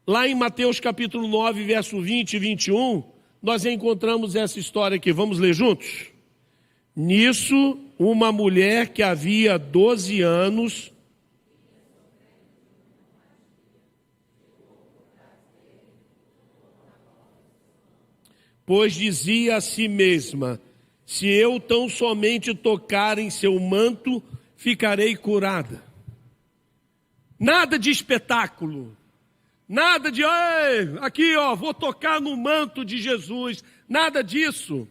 Lá em Mateus capítulo 9, verso 20 e 21, nós encontramos essa história aqui. Vamos ler juntos? Nisso, uma mulher que havia 12 anos pois dizia a si mesma: se eu tão somente tocar em seu manto, ficarei curada. Nada de espetáculo. Nada de, aqui ó, vou tocar no manto de Jesus. Nada disso.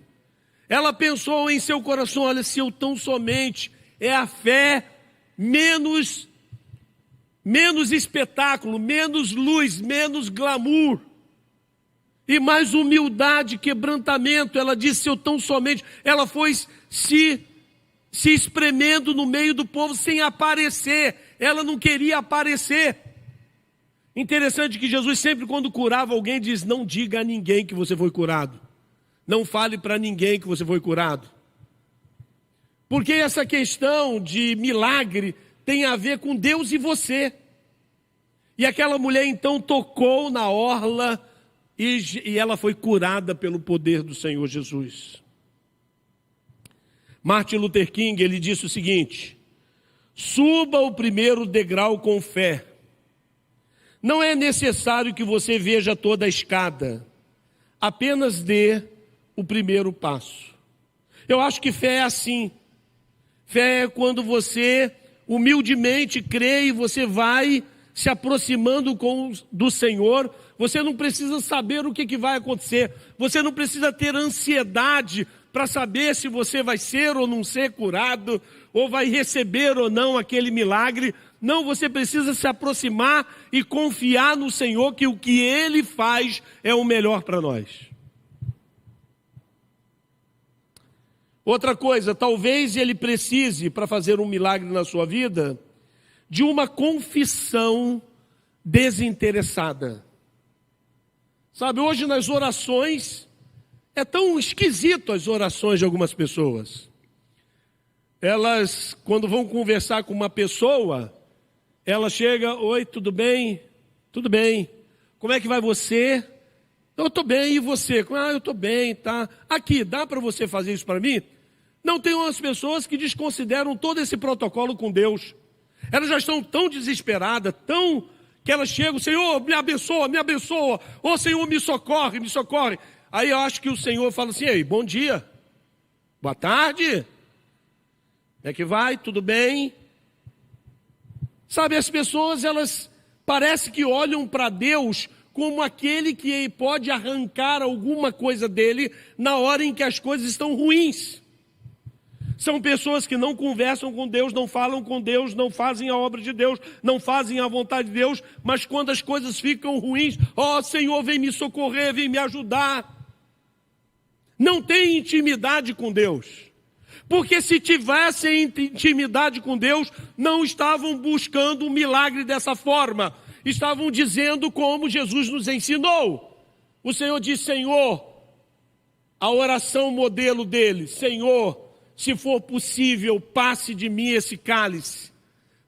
Ela pensou em seu coração, olha, se eu tão somente, é a fé menos espetáculo, menos luz, menos glamour. E mais humildade, quebrantamento. Ela disse, se eu tão somente, ela foi se espremendo no meio do povo sem aparecer. Ela não queria aparecer. Interessante que Jesus sempre quando curava alguém diz, não diga a ninguém que você foi curado. Não fale para ninguém que você foi curado. Porque essa questão de milagre tem a ver com Deus e você. E aquela mulher então tocou na orla e ela foi curada pelo poder do Senhor Jesus. Martin Luther King, ele disse o seguinte: suba o primeiro degrau com fé. Não é necessário que você veja toda a escada, apenas dê o primeiro passo. Eu acho que fé é assim. Fé é quando você humildemente crê e você vai se aproximando do Senhor. Você não precisa saber o que vai acontecer. Você não precisa ter ansiedade para saber se você vai ser ou não ser curado, ou vai receber ou não aquele milagre. Não, você precisa se aproximar e confiar no Senhor que o que Ele faz é o melhor para nós. Outra coisa, talvez Ele precise, para fazer um milagre na sua vida, de uma confissão desinteressada. Sabe, hoje nas orações, é tão esquisito as orações de algumas pessoas. Elas, quando vão conversar com uma pessoa, ela chega, oi, tudo bem? Tudo bem. Como é que vai você? Eu estou bem, e você? Eu estou bem, tá? Aqui, dá para você fazer isso para mim? Não, tem umas pessoas que desconsideram todo esse protocolo com Deus. Elas já estão tão desesperadas, que elas chegam, Senhor, me abençoa, me abençoa. Ô Senhor, me socorre, me socorre. Aí eu acho que o Senhor fala assim, ei, bom dia, boa tarde, como é que vai, tudo bem? Sabe, as pessoas, elas parece que olham para Deus como aquele que pode arrancar alguma coisa dele na hora em que as coisas estão ruins. São pessoas que não conversam com Deus, não falam com Deus, não fazem a obra de Deus, não fazem a vontade de Deus, mas quando as coisas ficam ruins, ó Senhor, vem me socorrer, vem me ajudar. Não tem intimidade com Deus. Porque se tivessem intimidade com Deus, não estavam buscando um milagre dessa forma. Estavam dizendo como Jesus nos ensinou. O Senhor diz, Senhor, a oração modelo dele, Senhor, se for possível, passe de mim esse cálice,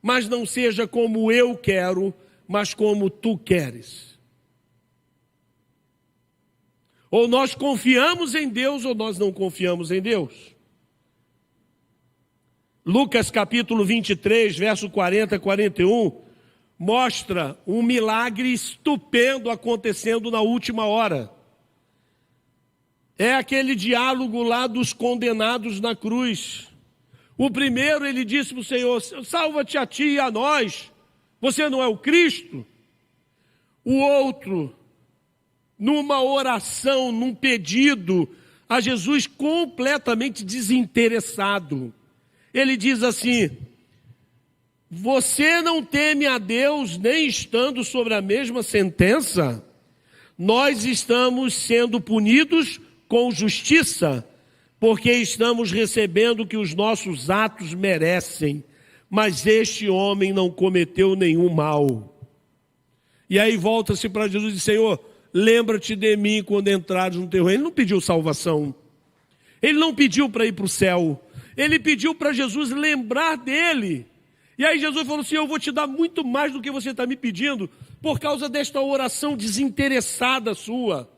mas não seja como eu quero, mas como tu queres. Ou nós confiamos em Deus, ou nós não confiamos em Deus. Lucas capítulo 23, verso 40 e 41, mostra um milagre estupendo acontecendo na última hora. É aquele diálogo lá dos condenados na cruz. O primeiro, ele disse para o Senhor, salva-te a ti e a nós, você não é o Cristo? O outro, numa oração, num pedido a Jesus completamente desinteressado, ele diz assim, você não teme a Deus nem estando sobre a mesma sentença? Nós estamos sendo punidos com justiça, porque estamos recebendo o que os nossos atos merecem, mas este homem não cometeu nenhum mal. E aí volta-se para Jesus e diz, Senhor, lembra-te de mim quando entrares no teu reino. Ele não pediu salvação, ele não pediu para ir para o céu, ele pediu para Jesus lembrar dele. E aí Jesus falou assim, eu vou te dar muito mais do que você está me pedindo, por causa desta oração desinteressada sua.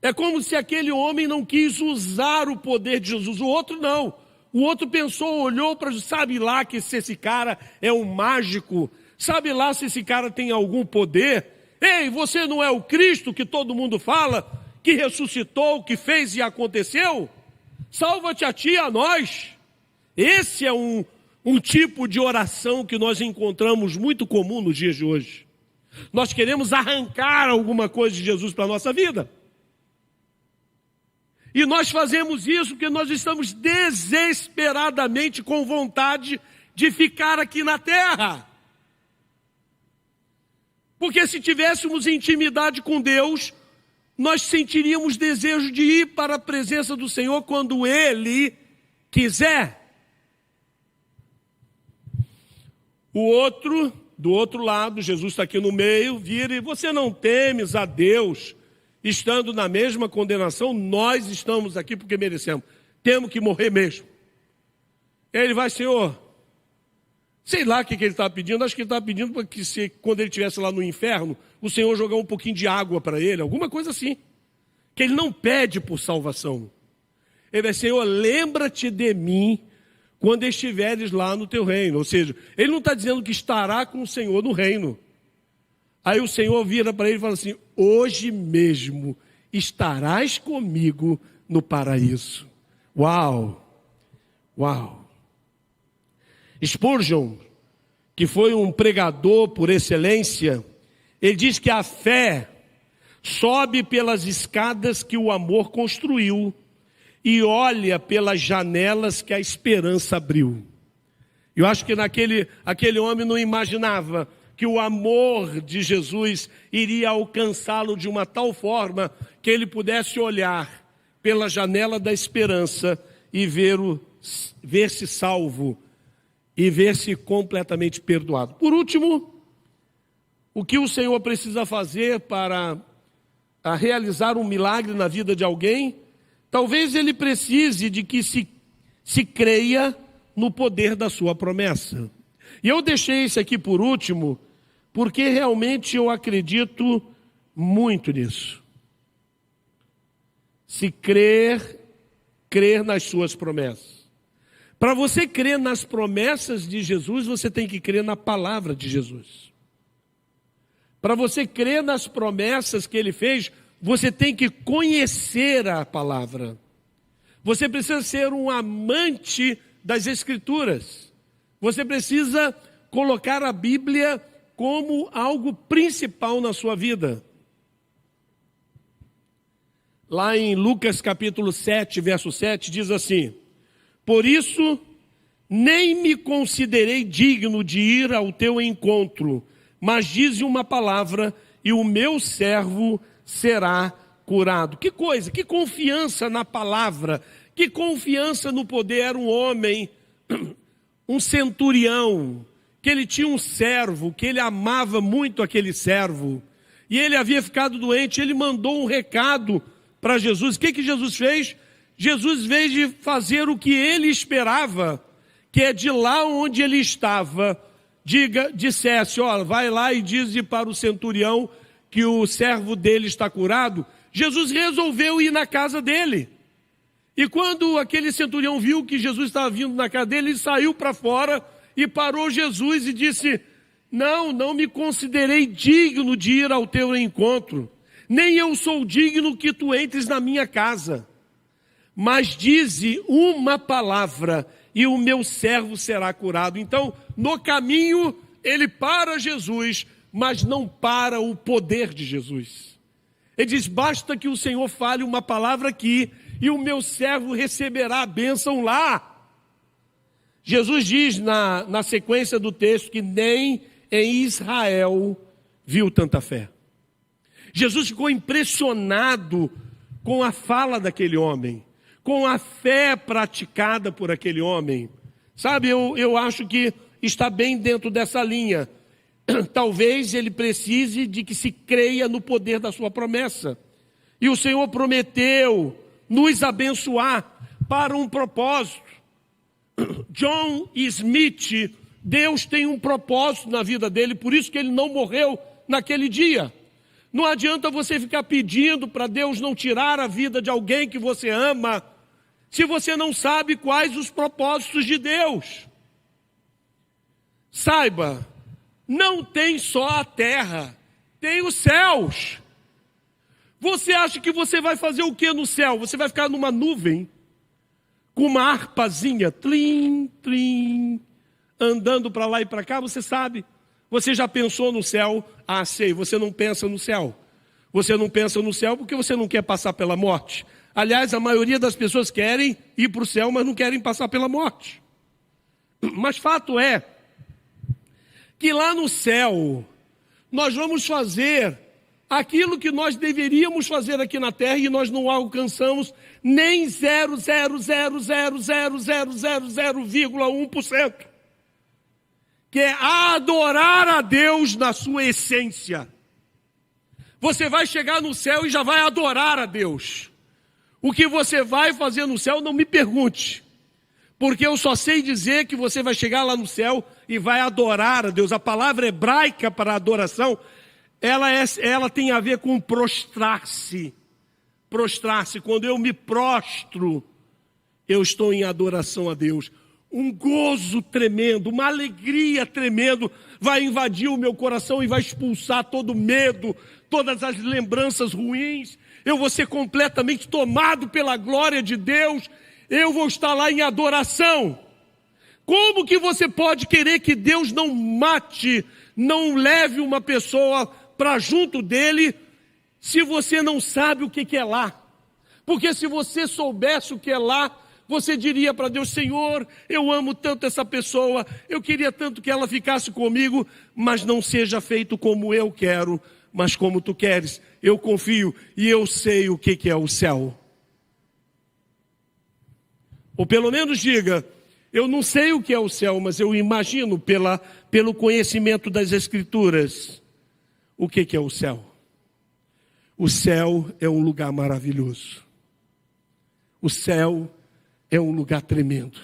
É como se aquele homem não quis usar o poder de Jesus, o outro não. O outro pensou, olhou para Jesus, sabe lá que se esse cara é um mágico, sabe lá se esse cara tem algum poder. Ei, você não é o Cristo que todo mundo fala, que ressuscitou, que fez e aconteceu? Salva-te a ti e a nós. Esse é um tipo de oração que nós encontramos muito comum nos dias de hoje. Nós queremos arrancar alguma coisa de Jesus para a nossa vida. E nós fazemos isso porque nós estamos desesperadamente com vontade de ficar aqui na terra. Porque se tivéssemos intimidade com Deus, nós sentiríamos desejo de ir para a presença do Senhor quando Ele quiser. O outro, do outro lado, Jesus está aqui no meio, vira e você não temes a Deus, estando na mesma condenação, nós estamos aqui porque merecemos. Temos que morrer mesmo. Ele vai, Senhor, sei lá o que ele está pedindo, acho que ele está pedindo para que quando ele estivesse lá no inferno, o Senhor jogar um pouquinho de água para ele, alguma coisa assim. Que ele não pede por salvação. Ele vai, Senhor, lembra-te de mim quando estiveres lá no teu reino. Ou seja, ele não está dizendo que estará com o Senhor no reino. Aí o Senhor vira para ele e fala assim, hoje mesmo estarás comigo no paraíso. Uau! Uau! Spurgeon, que foi um pregador por excelência, ele diz que a fé sobe pelas escadas que o amor construiu e olha pelas janelas que a esperança abriu. Eu acho que aquele homem não imaginava que o amor de Jesus iria alcançá-lo de uma tal forma que ele pudesse olhar pela janela da esperança e ver-se salvo e ver-se completamente perdoado. Por último, o que o Senhor precisa fazer para realizar um milagre na vida de alguém? Talvez ele precise de que se creia no poder da sua promessa. E eu deixei esse aqui por último, porque realmente eu acredito muito nisso. Se crer crer nas suas promessas. Para você crer nas promessas de Jesus, você tem que crer na palavra de Jesus. Para você crer nas promessas que ele fez, você tem que conhecer a palavra. Você precisa ser um amante das Escrituras. Você precisa colocar a Bíblia como algo principal na sua vida. Lá em Lucas capítulo 7, verso 7, diz assim: por isso, nem me considerei digno de ir ao teu encontro, mas dize uma palavra e o meu servo será curado. Que coisa, que confiança na palavra, que confiança no poder. Era um homem, um centurião, que ele tinha um servo, que ele amava muito aquele servo, e ele havia ficado doente. Ele mandou um recado para Jesus. O que Jesus fez? Jesus, em vez de fazer o que ele esperava, que é de lá onde ele estava, dissesse, ó, vai lá e dize para o centurião que o servo dele está curado. Jesus resolveu ir na casa dele. E quando aquele centurião viu que Jesus estava vindo na casa dele, ele saiu para fora e parou Jesus e disse: não me considerei digno de ir ao teu encontro, nem eu sou digno que tu entres na minha casa. Mas dize uma palavra e o meu servo será curado. Então, no caminho, ele para Jesus, mas não para o poder de Jesus. Ele diz: basta que o Senhor fale uma palavra aqui e o meu servo receberá a bênção lá. Jesus diz na sequência do texto que nem em Israel viu tanta fé. Jesus ficou impressionado com a fala daquele homem, com a fé praticada por aquele homem. Sabe, eu acho que está bem dentro dessa linha. Talvez ele precise de que se creia no poder da sua promessa. E o Senhor prometeu nos abençoar para um propósito. John Smith, Deus tem um propósito na vida dele, por isso que ele não morreu naquele dia. Não adianta você ficar pedindo para Deus não tirar a vida de alguém que você ama, se você não sabe quais os propósitos de Deus. Saiba, não tem só a terra, tem os céus. Você acha que você vai fazer o que no céu? Você vai ficar numa nuvem, com uma harpazinha, trim, trim, andando para lá e para cá? Você sabe, você já pensou no céu? Ah, sei, você não pensa no céu. Você não pensa no céu porque você não quer passar pela morte. Aliás, a maioria das pessoas querem ir para o céu, mas não querem passar pela morte. Mas fato é que lá no céu nós vamos fazer aquilo que nós deveríamos fazer aqui na terra e nós não alcançamos nem 0,0000000,1%, que é adorar a Deus na sua essência. Você vai chegar no céu e já vai adorar a Deus. O que você vai fazer no céu, não me pergunte, porque eu só sei dizer que você vai chegar lá no céu e vai adorar a Deus. A palavra hebraica para adoração, ela tem a ver com prostrar-se. Prostrar-se, quando eu me prostro, eu estou em adoração a Deus. Um gozo tremendo, uma alegria tremenda vai invadir o meu coração e vai expulsar todo o medo, todas as lembranças ruins. Eu vou ser completamente tomado pela glória de Deus. Eu vou estar lá em adoração. Como que você pode querer que Deus não mate, não leve uma pessoa para junto dele, se você não sabe o que é lá? Porque se você soubesse o que é lá, você diria para Deus: Senhor, eu amo tanto essa pessoa, eu queria tanto que ela ficasse comigo, mas não seja feito como eu quero, mas como tu queres. Eu confio e eu sei o que é o céu. Ou pelo menos diga: eu não sei o que é o céu, mas eu imagino pelo conhecimento das Escrituras o que é o céu. O céu é um lugar maravilhoso. O céu é um lugar tremendo.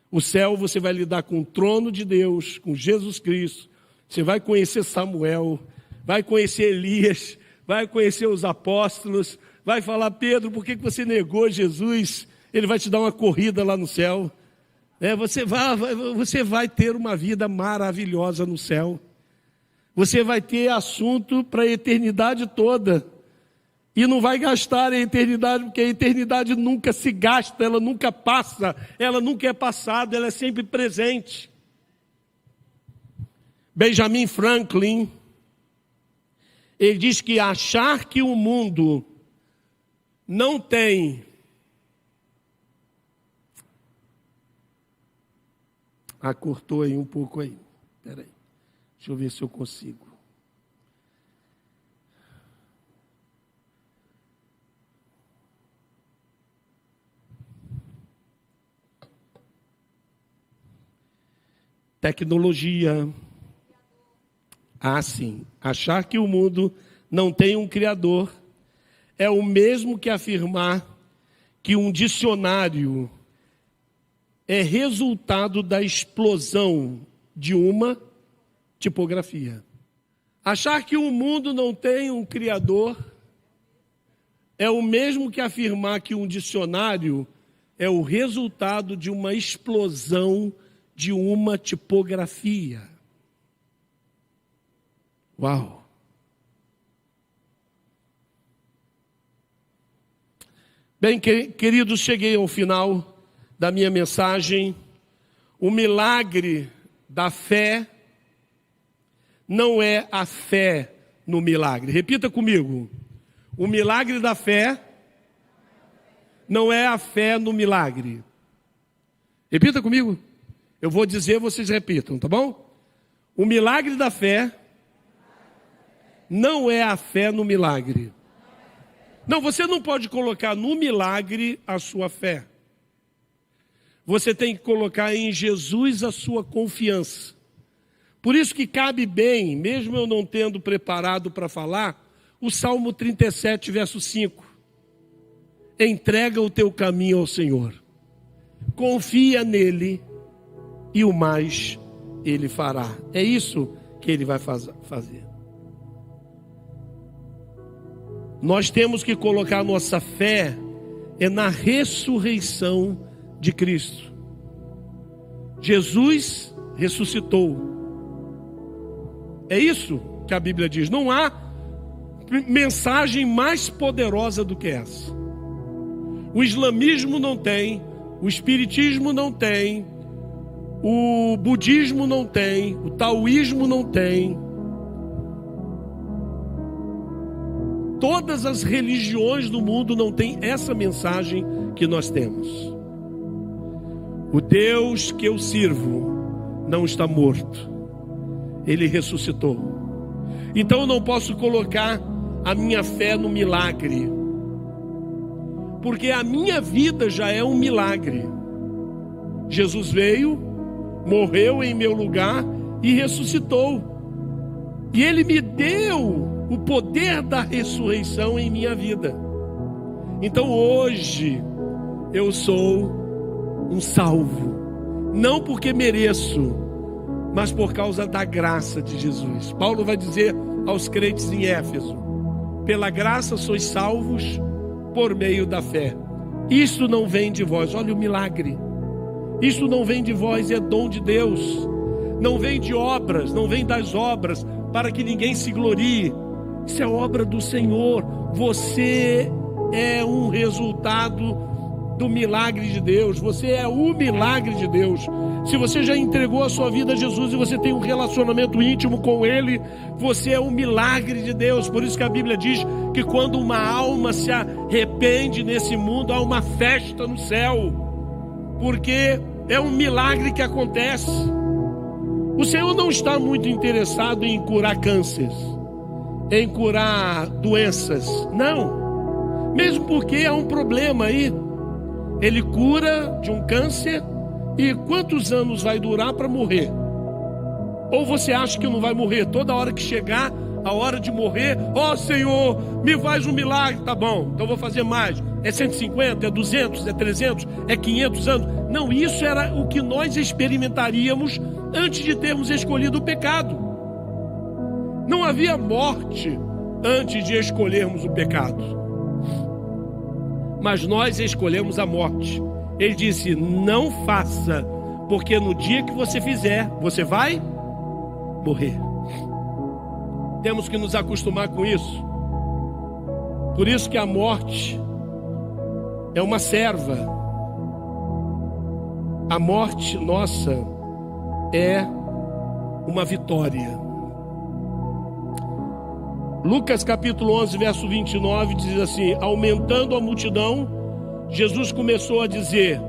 O céu, você vai lidar com o trono de Deus, com Jesus Cristo. Você vai conhecer Samuel, vai conhecer Elias, vai conhecer os apóstolos, vai falar: Pedro, por que você negou Jesus? Ele vai te dar uma corrida lá no céu. Você vai ter uma vida maravilhosa no céu. Você vai ter assunto para a eternidade toda. E não vai gastar a eternidade, porque a eternidade nunca se gasta, ela nunca passa, ela nunca é passada, ela é sempre presente. Benjamin Franklin, ele diz que achar que o mundo não tem cortou aí um pouco aí. Espera aí. Deixa eu ver se eu consigo. Tecnologia. Sim. Achar que o mundo não tem um criador é o mesmo que afirmar que um dicionário é resultado da explosão de uma tipografia. Achar que o mundo não tem um criador é o mesmo que afirmar que um dicionário é o resultado de uma explosão de uma tipografia. Uau! Bem, queridos, cheguei ao final da minha mensagem. O milagre da fé não é a fé no milagre. Repita comigo. O milagre da fé não é a fé no milagre. Repita comigo. Eu vou dizer, vocês repitam, tá bom? O milagre da fé não é a fé no milagre. Não, você não pode colocar no milagre a sua fé. Você tem que colocar em Jesus a sua confiança. Por isso que cabe bem, mesmo eu não tendo preparado para falar, o Salmo 37, verso 5. Entrega o teu caminho ao Senhor. Confia nele e o mais ele fará. É isso que ele vai fazer. Nós temos que colocar nossa fé na ressurreição de Cristo. Jesus ressuscitou. É isso que a Bíblia diz. Não há mensagem mais poderosa do que essa. O islamismo não tem, o espiritismo não tem, o budismo não tem, o taoísmo não tem. Todas as religiões do mundo não têm essa mensagem que nós temos. O Deus que eu sirvo não está morto. Ele ressuscitou. Então eu não posso colocar a minha fé no milagre. Porque a minha vida já é um milagre. Jesus veio, morreu em meu lugar e ressuscitou. E Ele me deu o poder da ressurreição em minha vida. Então hoje eu sou um salvo, não porque mereço, mas por causa da graça de Jesus. Paulo vai dizer aos crentes em Éfeso: pela graça sois salvos por meio da fé. Isto não vem de vós. Olha o milagre. Isto não vem de vós, é dom de Deus. Não vem de obras, não vem das obras, para que ninguém se glorie. Isso é obra do Senhor. Você é um resultado do milagre de Deus. Você é o milagre de Deus. Se você já entregou a sua vida a Jesus e você tem um relacionamento íntimo com Ele, você é o milagre de Deus. Por isso que a Bíblia diz que quando uma alma se arrepende nesse mundo, há uma festa no céu, porque é um milagre que acontece. O Senhor não está muito interessado em curar cânceres, em curar doenças, não. Mesmo porque há um problema aí. Ele cura de um câncer e quantos anos vai durar para morrer? Ou você acha que não vai morrer? Toda hora que chegar a hora de morrer, ó Senhor, me faz um milagre. Tá bom, então vou fazer mais. É 150, é 200, é 300, é 500 anos. Não, isso era o que nós experimentaríamos antes de termos escolhido o pecado. Não havia morte antes de escolhermos o pecado. mas nós escolhemos a morte. Ele disse: não faça, porque no dia que você fizer, você vai morrer. Temos que nos acostumar com isso. Por isso que a morte é uma serva. A morte nossa é uma vitória. Lucas capítulo 11, verso 29 diz assim: aumentando a multidão, Jesus começou a dizer: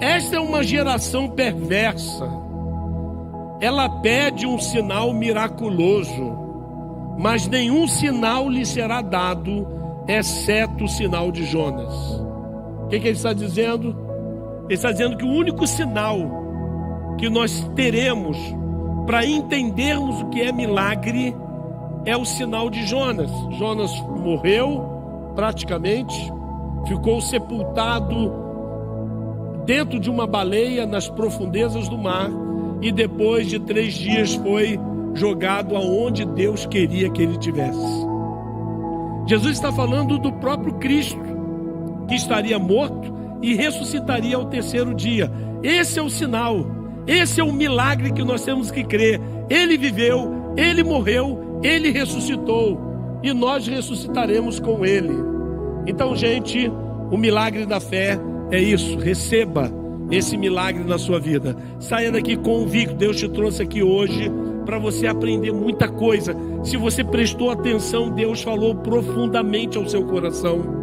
esta é uma geração perversa. Ela pede um sinal miraculoso, mas nenhum sinal lhe será dado, exceto o sinal de Jonas. O que ele está dizendo? Ele está dizendo que o único sinal que nós teremos para entendermos o que é milagre é o sinal de Jonas. Jonas morreu praticamente, ficou sepultado dentro de uma baleia nas profundezas do mar, e depois de 3 dias foi jogado aonde Deus queria que ele estivesse. Jesus está falando do próprio Cristo, que estaria morto e ressuscitaria ao 3º dia. Esse é o sinal, esse é o milagre que nós temos que crer. Ele viveu, ele morreu, ele ressuscitou, e nós ressuscitaremos com ele. Então, gente, o milagre da fé é isso. Receba esse milagre na sua vida. Saia daqui convicto. Deus te trouxe aqui hoje para você aprender muita coisa. Se você prestou atenção, Deus falou profundamente ao seu coração.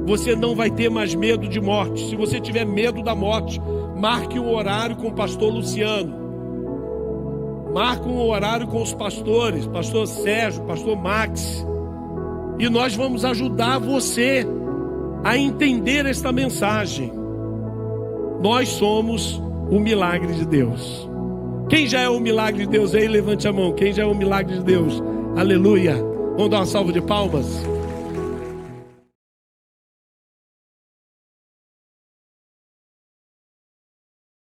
Você não vai ter mais medo de morte. Se você tiver medo da morte, marque um horário com o pastor Luciano. Marque um horário com os pastores, pastor Sérgio, pastor Max. E nós vamos ajudar você a entender esta mensagem. Nós somos o milagre de Deus. Quem já é o milagre de Deus aí, levante a mão. Quem já é o milagre de Deus? Aleluia. Vamos dar uma salva de palmas?